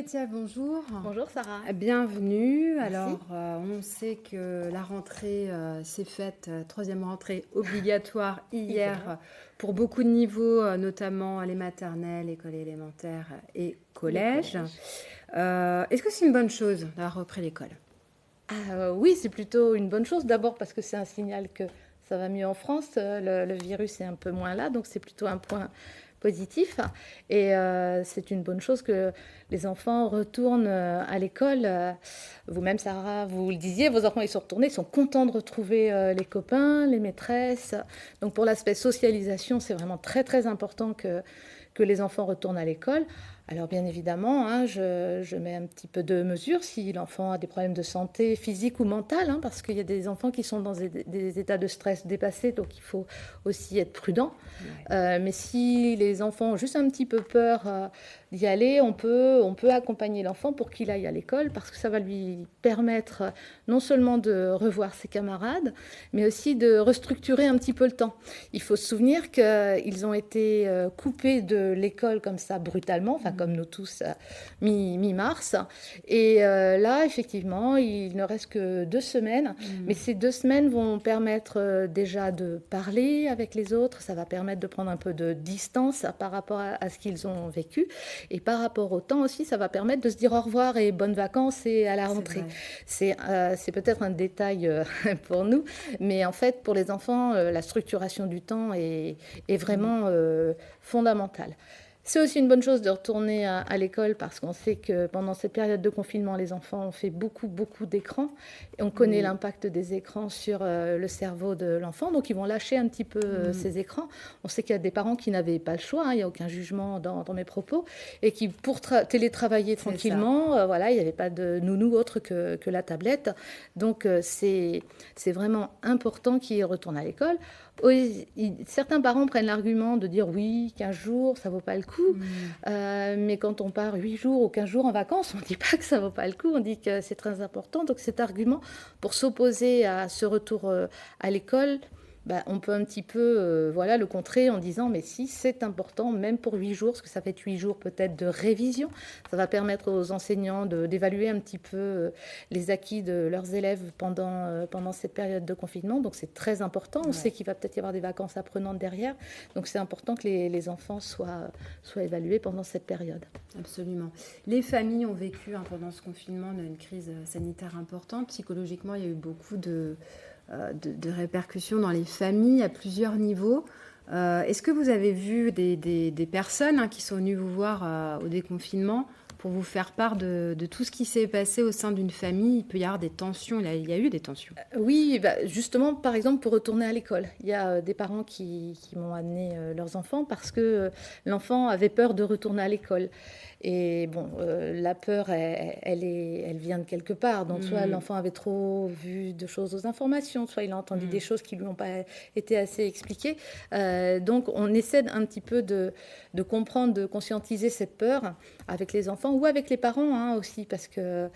Laetitia, bonjour. Bonjour Sarah. Bienvenue. Merci. Alors, on sait que la rentrée s'est faite, troisième rentrée obligatoire hier pour beaucoup de niveaux, notamment les maternelles, écoles élémentaires et collèges. Est-ce que c'est une bonne chose d'avoir repris l'école? Oui, c'est plutôt une bonne chose. D'abord parce que c'est un signal que ça va mieux en France. Le virus est un peu moins là, donc c'est plutôt un point positif. Et c'est une bonne chose que les enfants retournent à l'école. Vous-même, Sarah, vous le disiez, vos enfants, ils sont retournés, ils sont contents de retrouver les copains, les maîtresses. Donc pour l'aspect socialisation, c'est vraiment très très important que les enfants retournent à l'école. Alors bien évidemment, hein, je mets un petit peu de mesure si l'enfant a des problèmes de santé physique ou mentale, hein, parce qu'il y a des enfants qui sont dans des états de stress dépassés, donc il faut aussi être prudent. Mais si les enfants ont juste un petit peu peur d'y aller, on peut accompagner l'enfant pour qu'il aille à l'école, parce que ça va lui permettre non seulement de revoir ses camarades, mais aussi de restructurer un petit peu le temps. Il faut se souvenir qu'ils ont été coupés de l'école comme ça brutalement, enfin comme nous tous, mi-mars. Et là, effectivement, il ne reste que 2 semaines. Mais ces 2 semaines vont permettre déjà de parler avec les autres. Ça va permettre de prendre un peu de distance par rapport à ce qu'ils ont vécu. Et par rapport au temps aussi, ça va permettre de se dire au revoir et bonnes vacances et à la rentrée. C'est peut-être un détail pour nous, mais en fait, pour les enfants, la structuration du temps est vraiment fondamentale. C'est aussi une bonne chose de retourner à l'école parce qu'on sait que pendant cette période de confinement, les enfants ont fait beaucoup, beaucoup d'écrans. Et on connaît l'impact des écrans sur le cerveau de l'enfant. Donc, ils vont lâcher un petit peu ces écrans. On sait qu'il y a des parents qui n'avaient pas le choix. Il n'y a aucun jugement dans mes propos. Et qui, pour télétravailler tranquillement, voilà, il n'y avait pas de nounou autre que la tablette. Donc, c'est vraiment important qu'ils retournent à l'école. Oui, certains parents prennent l'argument de dire oui, 15 jours, ça vaut pas le coup. Mais quand on part 8 jours ou 15 jours en vacances, on ne dit pas que ça vaut pas le coup, on dit que c'est très important. Donc cet argument pour s'opposer à ce retour à l'école, on peut un petit peu voilà, le contrer en disant mais si c'est important, même pour 8 jours, parce que ça fait 8 jours peut-être de révision, ça va permettre aux enseignants d'évaluer un petit peu les acquis de leurs élèves pendant cette période de confinement. Donc c'est très important. On sait qu'il va peut-être y avoir des vacances apprenantes derrière. Donc c'est important que les enfants soient évalués pendant cette période. Absolument. Les familles ont vécu pendant ce confinement une crise sanitaire importante. Psychologiquement, il y a eu beaucoup de répercussions dans les familles à plusieurs niveaux. Est-ce que vous avez vu des personnes qui sont venues vous voir au déconfinement pour vous faire part de tout ce qui s'est passé au sein d'une famille? Il peut y avoir des tensions, il y a eu des tensions. Oui, justement, par exemple, pour retourner à l'école. Il y a des parents qui m'ont amené leurs enfants parce que l'enfant avait peur de retourner à l'école. Et bon, la peur, elle vient de quelque part. Donc, soit l'enfant avait trop vu de choses aux informations, soit il a entendu des choses qui lui ont pas été assez expliquées. Donc, on essaie un petit peu de comprendre, de conscientiser cette peur avec les enfants ou avec les parents aussi, parce que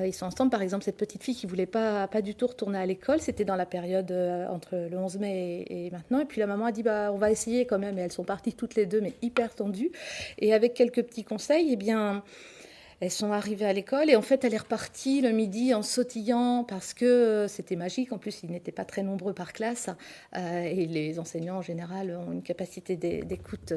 ils sont ensemble. Par exemple, cette petite fille qui voulait pas du tout retourner à l'école, c'était dans la période entre le 11 mai et maintenant. Et puis la maman a dit on va essayer quand même. Et elles sont parties toutes les deux, mais hyper tendues. Et avec quelques petits conseils, eh bien, elles sont arrivées à l'école et en fait, elle est repartie le midi en sautillant parce que c'était magique. En plus, ils n'étaient pas très nombreux par classe et les enseignants, en général, ont une capacité d'écoute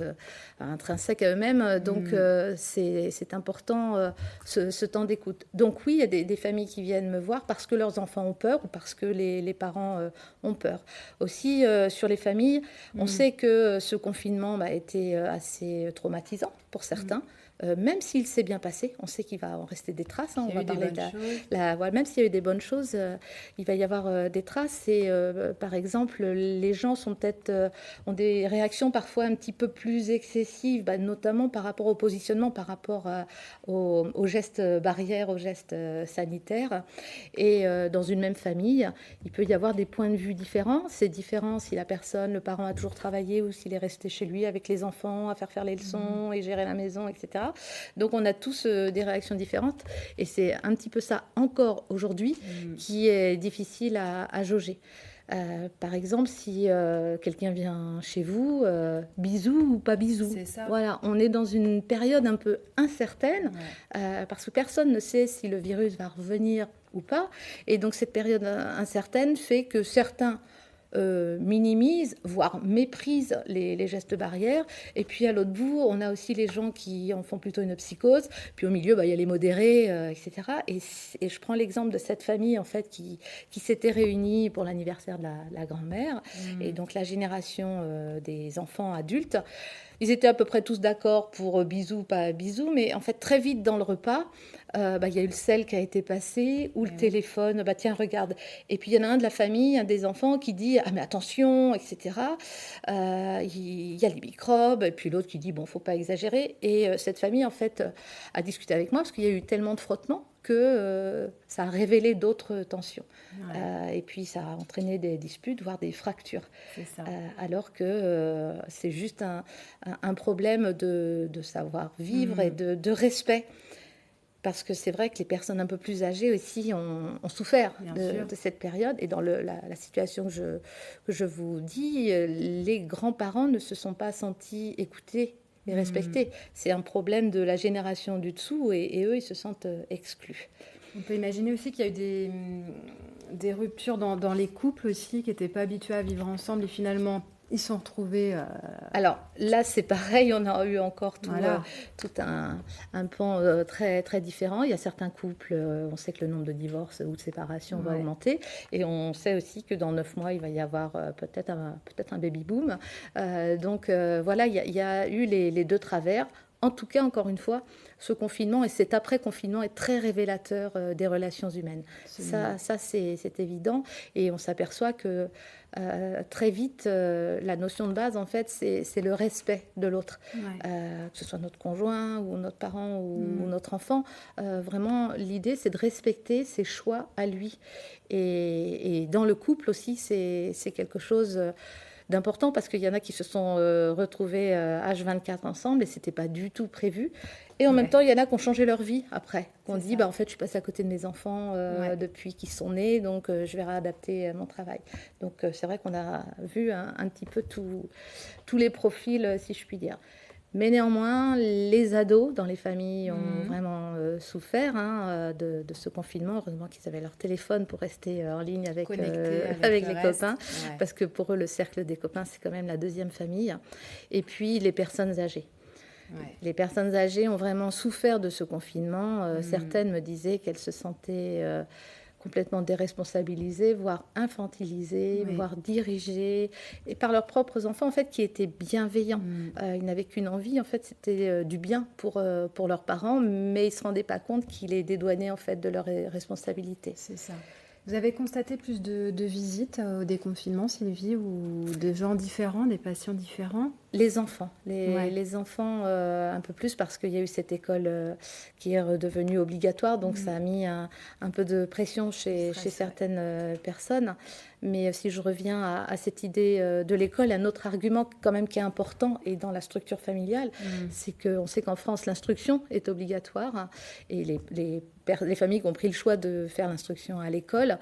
intrinsèque à eux-mêmes. Donc, c'est important, ce temps d'écoute. Donc, oui, il y a des familles qui viennent me voir parce que leurs enfants ont peur ou parce que les parents ont peur. Aussi, sur les familles, on sait que ce confinement a été assez traumatisant pour certains. Même s'il s'est bien passé, on sait qu'il va en rester des traces. On va parler voilà, même s'il y a eu des bonnes choses, il va y avoir des traces. Et par exemple, les gens sont peut-être ont des réactions parfois un petit peu plus excessives, notamment par rapport au positionnement, par rapport aux gestes barrières, aux gestes sanitaires. Et dans une même famille, il peut y avoir des points de vue différents. C'est différent si la personne, le parent a toujours travaillé ou s'il est resté chez lui avec les enfants à faire les leçons et gérer la maison, etc. Donc on a tous des réactions différentes et c'est un petit peu ça encore aujourd'hui qui est difficile à jauger. Par exemple, si quelqu'un vient chez vous, bisous ou pas bisous. C'est ça. Voilà, on est dans une période un peu incertaine parce que personne ne sait si le virus va revenir ou pas. Et donc cette période incertaine fait que certains minimisent, voire méprisent les gestes barrières. Et puis à l'autre bout, on a aussi les gens qui en font plutôt une psychose. Puis au milieu, il y a les modérés, etc. Et je prends l'exemple de cette famille en fait qui s'était réunie pour l'anniversaire de la grand-mère. Et donc la génération des enfants adultes. Ils étaient à peu près tous d'accord pour bisous, pas bisous, mais en fait, très vite dans le repas, il y a eu le sel qui a été passé, ou le téléphone, tiens, regarde. Et puis, il y en a un de la famille, un des enfants, qui dit, ah, mais attention, etc. Il y a les microbes, et puis l'autre qui dit, bon, faut pas exagérer. Et cette famille, en fait, a discuté avec moi, parce qu'il y a eu tellement de frottements que ça a révélé d'autres tensions. Et puis, ça a entraîné des disputes, voire des fractures. C'est ça. Alors que c'est juste un problème de savoir-vivre et de respect. Parce que c'est vrai que les personnes un peu plus âgées aussi ont souffert de cette période. Et dans la situation que je vous dis, les grands-parents ne se sont pas sentis écoutés et respectés. C'est un problème de la génération du dessous et eux, ils se sentent exclus. On peut imaginer aussi qu'il y a eu des ruptures dans les couples aussi qui n'étaient pas habitués à vivre ensemble et finalement ils se sont retrouvés. Alors là, c'est pareil, on a eu encore tout un pan très, très différent. Il y a certains couples, on sait que le nombre de divorces ou de séparations va augmenter. Et on sait aussi que dans 9 mois, il va y avoir peut-être un baby-boom. Donc voilà, il y a eu les deux travers. En tout cas, encore une fois, ce confinement et cet après-confinement est très révélateur des relations humaines. Ça c'est évident. Et on s'aperçoit que très vite, la notion de base, en fait, c'est le respect de l'autre. Que ce soit notre conjoint ou notre parent ou notre enfant. Vraiment, l'idée, c'est de respecter ses choix à lui. Et dans le couple aussi, c'est quelque chose d'important parce qu'il y en a qui se sont retrouvés H24 ensemble et c'était pas du tout prévu. Et en même temps, il y en a qui ont changé leur vie après. On dit, en fait, je suis passée à côté de mes enfants depuis qu'ils sont nés, donc je vais réadapter mon travail. Donc c'est vrai qu'on a vu un petit peu tous les profils, si je puis dire. Mais néanmoins, les ados dans les familles ont vraiment souffert de ce confinement. Heureusement qu'ils avaient leur téléphone pour rester en ligne avec les copains. Parce que pour eux, le cercle des copains, c'est quand même la deuxième famille. Et puis, les personnes âgées. Les personnes âgées ont vraiment souffert de ce confinement. Certaines me disaient qu'elles se sentaient complètement déresponsabilisées, voire infantilisées, voire dirigées, et par leurs propres enfants, en fait, qui étaient bienveillants. Ils n'avaient qu'une envie, en fait, c'était du bien pour leurs parents, mais ils ne se rendaient pas compte qu'ils les dédouanaient, en fait, de leurs responsabilités. C'est ça. Vous avez constaté plus de visites au déconfinement, Sylvie, ou de gens différents, des patients différents? Les enfants, les enfants un peu plus parce qu'il y a eu cette école qui est redevenue obligatoire, donc ça a mis un peu de pression chez certaines personnes. Mais si je reviens à cette idée de l'école, un autre argument quand même qui est important et dans la structure familiale, c'est qu'on sait qu'en France, l'instruction est obligatoire et les familles qui ont pris le choix de faire l'instruction à l'école,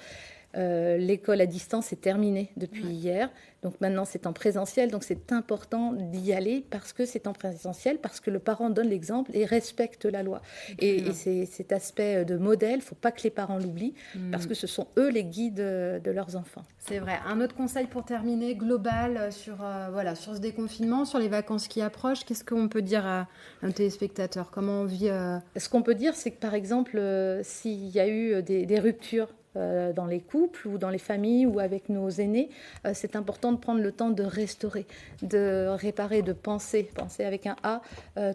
l'école à distance est terminée depuis hier. Donc maintenant, c'est en présentiel. Donc c'est important d'y aller parce que c'est en présentiel, parce que le parent donne l'exemple et respecte la loi. Et c'est cet aspect de modèle, il ne faut pas que les parents l'oublient parce que ce sont eux les guides de leurs enfants. C'est vrai. Un autre conseil pour terminer, global, sur ce déconfinement, sur les vacances qui approchent, qu'est-ce qu'on peut dire à un téléspectateur? Comment on vit Ce qu'on peut dire, c'est que par exemple, s'il y a eu des ruptures dans les couples ou dans les familles ou avec nos aînés, c'est important de prendre le temps de restaurer, de réparer, de penser avec un A,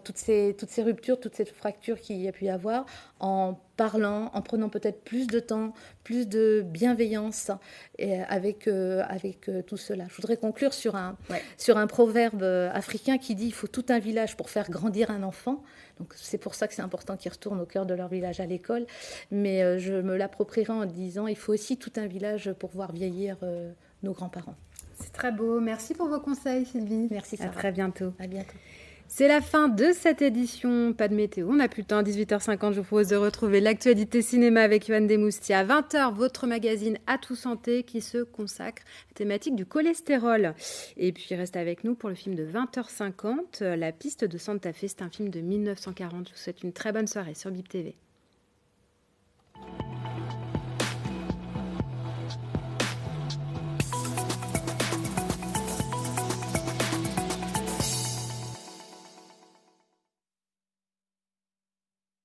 toutes ces ruptures, toutes ces fractures qu'il y a pu y avoir, en parlant, en prenant peut-être plus de temps, plus de bienveillance avec tout cela. Je voudrais conclure sur un proverbe africain qui dit « il faut tout un village pour faire grandir un enfant ». Donc c'est pour ça que c'est important qu'ils retournent au cœur de leur village à l'école. Mais je me l'approprierai en disant il faut aussi tout un village pour voir vieillir nos grands-parents. C'est très beau. Merci pour vos conseils, Sylvie. Merci, Sarah. À très bientôt. À bientôt. C'est la fin de cette édition. Pas de météo, on n'a plus le temps. À 18h50, je vous propose de retrouver l'actualité cinéma avec Yoann Desmoustiers. À 20h, votre magazine À Tout Santé qui se consacre à la thématique du cholestérol. Et puis, reste avec nous pour le film de 20h50, La piste de Santa Fe. C'est un film de 1940. Je vous souhaite une très bonne soirée sur BIP TV.